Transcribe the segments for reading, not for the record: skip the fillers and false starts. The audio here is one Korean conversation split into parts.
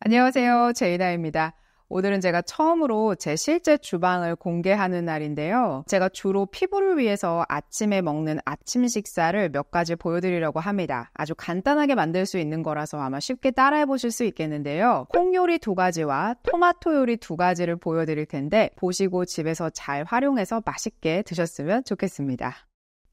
안녕하세요. 제이나입니다. 오늘은 제가 처음으로 제 실제 주방을 공개하는 날인데요. 제가 주로 피부를 위해서 아침에 먹는 아침 식사를 몇 가지 보여드리려고 합니다. 아주 간단하게 만들 수 있는 거라서 아마 쉽게 따라해 보실 수 있겠는데요. 콩 요리 2가지와 토마토 요리 2가지를 보여드릴 텐데 보시고 집에서 잘 활용해서 맛있게 드셨으면 좋겠습니다.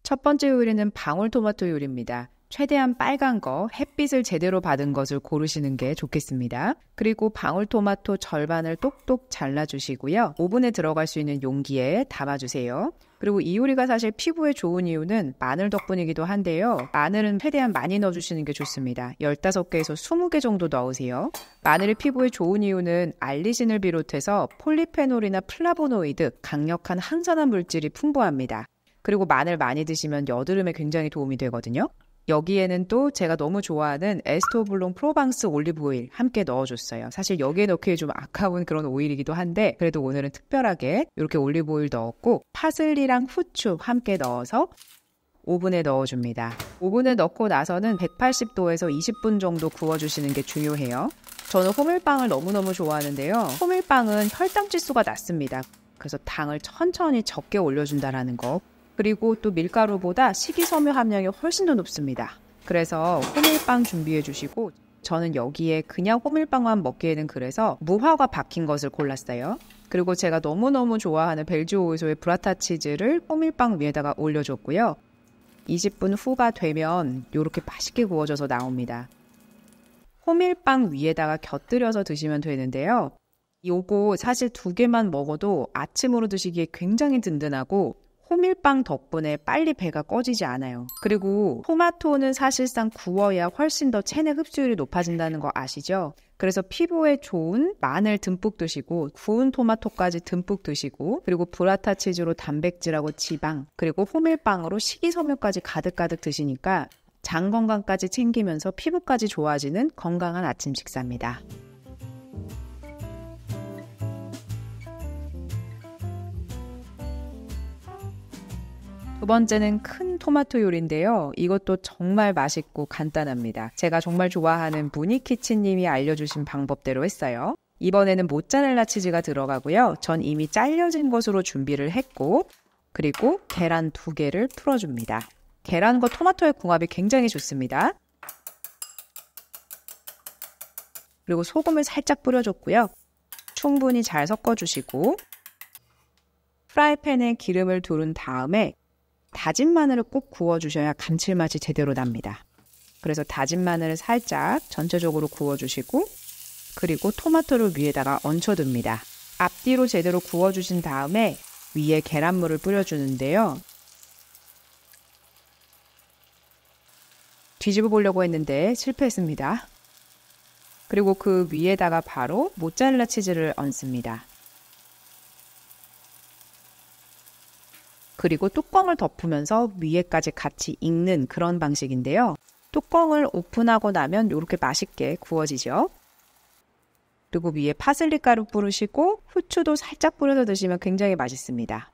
첫 번째 요리는 방울토마토 요리입니다. 최대한 빨간 거, 햇빛을 제대로 받은 것을 고르시는 게 좋겠습니다. 그리고 방울토마토 절반을 똑똑 잘라주시고요. 오븐에 들어갈 수 있는 용기에 담아주세요. 그리고 이 요리가 사실 피부에 좋은 이유는 마늘 덕분이기도 한데요. 마늘은 최대한 많이 넣어주시는 게 좋습니다. 15개에서 20개 정도 넣으세요. 마늘이 피부에 좋은 이유는 알리신을 비롯해서 폴리페놀이나 플라보노이드, 강력한 항산화 물질이 풍부합니다. 그리고 마늘 많이 드시면 여드름에 굉장히 도움이 되거든요. 여기에는 또 제가 너무 좋아하는 에스토블롱 프로방스 올리브 오일 함께 넣어줬어요. 사실 여기에 넣기에 좀 아까운 그런 오일이기도 한데 그래도 오늘은 특별하게 이렇게 올리브 오일 넣었고 파슬리랑 후추 함께 넣어서 오븐에 넣어줍니다. 오븐에 넣고 나서는 180도에서 20분 정도 구워주시는 게 중요해요. 저는 호밀빵을 너무너무 좋아하는데요. 호밀빵은 혈당 지수가 낮습니다. 그래서 당을 천천히 적게 올려준다라는 거. 그리고 또 밀가루보다 식이섬유 함량이 훨씬 더 높습니다. 그래서 호밀빵 준비해 주시고 저는 여기에 그냥 호밀빵만 먹기에는 그래서 무화과 박힌 것을 골랐어요. 그리고 제가 너무너무 좋아하는 벨지오이소의 브라타 치즈를 호밀빵 위에다가 올려줬고요. 20분 후가 되면 이렇게 맛있게 구워져서 나옵니다. 호밀빵 위에다가 곁들여서 드시면 되는데요. 요거 사실 2개만 먹어도 아침으로 드시기에 굉장히 든든하고 호밀빵 덕분에 빨리 배가 꺼지지 않아요. 그리고 토마토는 사실상 구워야 훨씬 더 체내 흡수율이 높아진다는 거 아시죠? 그래서 피부에 좋은 마늘 듬뿍 드시고 구운 토마토까지 듬뿍 드시고 그리고 브라타 치즈로 단백질하고 지방 그리고 호밀빵으로 식이섬유까지 가득가득 드시니까 장 건강까지 챙기면서 피부까지 좋아지는 건강한 아침 식사입니다. 두 번째는 큰 토마토 요리인데요. 이것도 정말 맛있고 간단합니다. 제가 정말 좋아하는 무니키친님이 알려주신 방법대로 했어요. 이번에는 모짜렐라 치즈가 들어가고요. 전 이미 잘려진 것으로 준비를 했고 그리고 계란 2개를 풀어줍니다. 계란과 토마토의 궁합이 굉장히 좋습니다. 그리고 소금을 살짝 뿌려줬고요. 충분히 잘 섞어주시고 프라이팬에 기름을 두른 다음에 다진 마늘을 꼭 구워주셔야 감칠맛이 제대로 납니다. 그래서 다진 마늘을 살짝 전체적으로 구워주시고 그리고 토마토를 위에다가 얹혀둡니다. 앞뒤로 제대로 구워주신 다음에 위에 계란물을 뿌려주는데요. 뒤집어 보려고 했는데 실패했습니다. 그리고 그 위에다가 바로 모짜렐라 치즈를 얹습니다. 그리고 뚜껑을 덮으면서 위에까지 같이 익는 그런 방식인데요. 뚜껑을 오픈하고 나면 이렇게 맛있게 구워지죠. 그리고 위에 파슬리 가루 뿌리시고 후추도 살짝 뿌려서 드시면 굉장히 맛있습니다.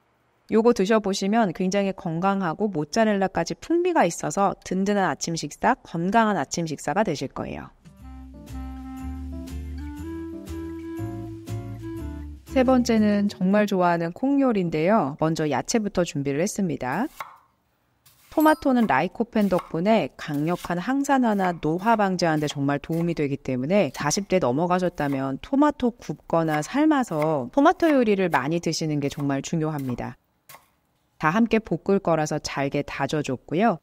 요거 드셔보시면 굉장히 건강하고 모짜렐라까지 풍미가 있어서 든든한 아침 식사, 건강한 아침 식사가 되실 거예요. 세 번째는 정말 좋아하는 콩 요리인데요. 먼저 야채부터 준비를 했습니다. 토마토는 라이코펜 덕분에 강력한 항산화나 노화 방지하는 데 정말 도움이 되기 때문에 40대 넘어가셨다면 토마토 굽거나 삶아서 토마토 요리를 많이 드시는 게 정말 중요합니다. 다 함께 볶을 거라서 잘게 다져줬고요.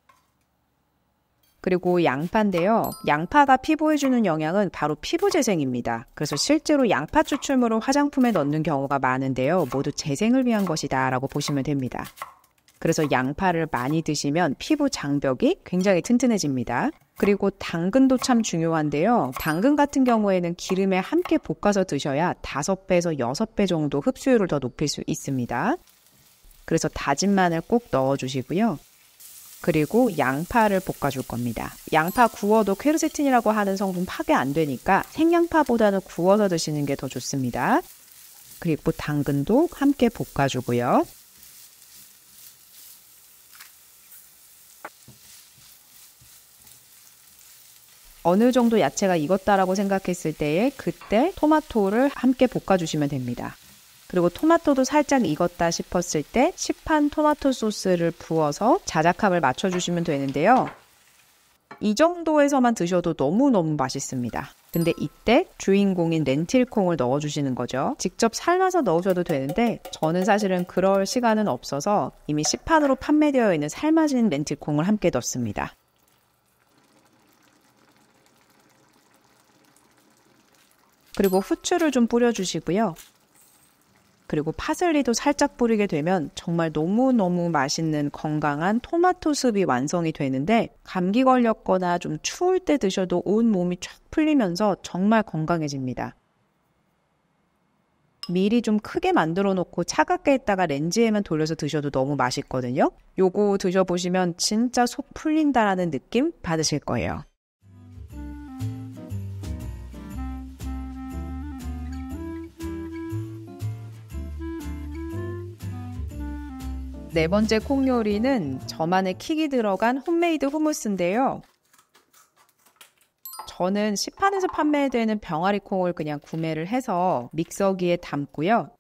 그리고 양파인데요. 양파가 피부에 주는 영향은 바로 피부 재생입니다. 그래서 실제로 양파 추출물을 화장품에 넣는 경우가 많은데요. 모두 재생을 위한 것이다 라고 보시면 됩니다. 그래서 양파를 많이 드시면 피부 장벽이 굉장히 튼튼해집니다. 그리고 당근도 참 중요한데요. 당근 같은 경우에는 기름에 함께 볶아서 드셔야 5배에서 6배 정도 흡수율을 더 높일 수 있습니다. 그래서 다진 마늘 꼭 넣어주시고요. 그리고 양파를 볶아줄 겁니다. 양파 구워도 퀘르세틴이라고 하는 성분 파괴 안 되니까 생양파보다는 구워서 드시는 게 더 좋습니다. 그리고 당근도 함께 볶아주고요. 어느 정도 야채가 익었다라고 생각했을 때에 그때 토마토를 함께 볶아주시면 됩니다. 그리고 토마토도 살짝 익었다 싶었을 때 시판 토마토 소스를 부어서 자작함을 맞춰주시면 되는데요. 이 정도에서만 드셔도 너무너무 맛있습니다. 근데 이때 주인공인 렌틸콩을 넣어주시는 거죠. 직접 삶아서 넣으셔도 되는데 저는 사실은 그럴 시간은 없어서 이미 시판으로 판매되어 있는 삶아진 렌틸콩을 함께 넣습니다. 그리고 후추를 좀 뿌려주시고요. 그리고 파슬리도 살짝 뿌리게 되면 정말 너무너무 맛있는 건강한 토마토 숲이 완성이 되는데 감기 걸렸거나 좀 추울 때 드셔도 온 몸이 쫙 풀리면서 정말 건강해집니다. 미리 좀 크게 만들어 놓고 차갑게 했다가 렌즈에만 돌려서 드셔도 너무 맛있거든요. 요거 드셔보시면 진짜 속 풀린다라는 느낌 받으실 거예요. 네 번째 콩 요리는 저만의 킥이 들어간 홈메이드 후무스인데요. 저는 시판에서 판매되는 병아리 콩을 그냥 구매를 해서 믹서기에 담고요.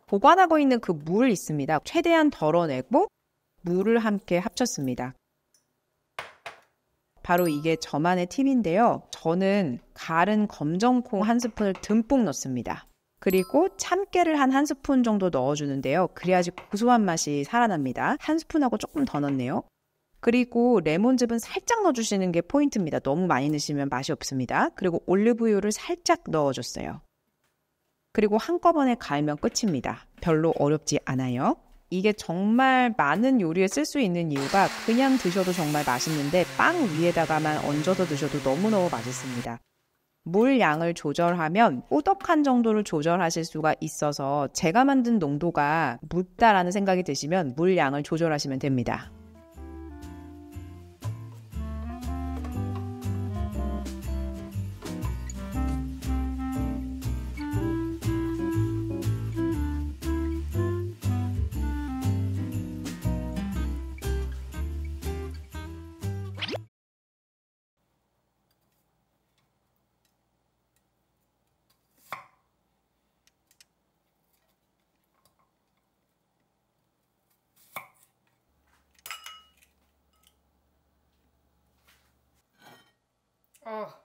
보관하고 있는 그 물 있습니다. 최대한 덜어내고 물을 함께 합쳤습니다. 바로 이게 저만의 팁인데요. 저는 갈은 검정콩 한 스푼을 듬뿍 넣습니다. 그리고 참깨를 한 스푼 정도 넣어주는데요. 그래야지 고소한 맛이 살아납니다. 한 스푼하고 조금 더 넣네요. 그리고 레몬즙은 살짝 넣어주시는 게 포인트입니다. 너무 많이 넣으시면 맛이 없습니다. 그리고 올리브유를 살짝 넣어줬어요. 그리고 한꺼번에 갈면 끝입니다. 별로 어렵지 않아요. 이게 정말 많은 요리에 쓸 수 있는 이유가 그냥 드셔도 정말 맛있는데 빵 위에다가만 얹어서 드셔도 너무너무 맛있습니다. 물 양을 조절하면 꾸덕한 정도를 조절하실 수가 있어서 제가 만든 농도가 묻다라는 생각이 드시면 물 양을 조절하시면 됩니다. 아,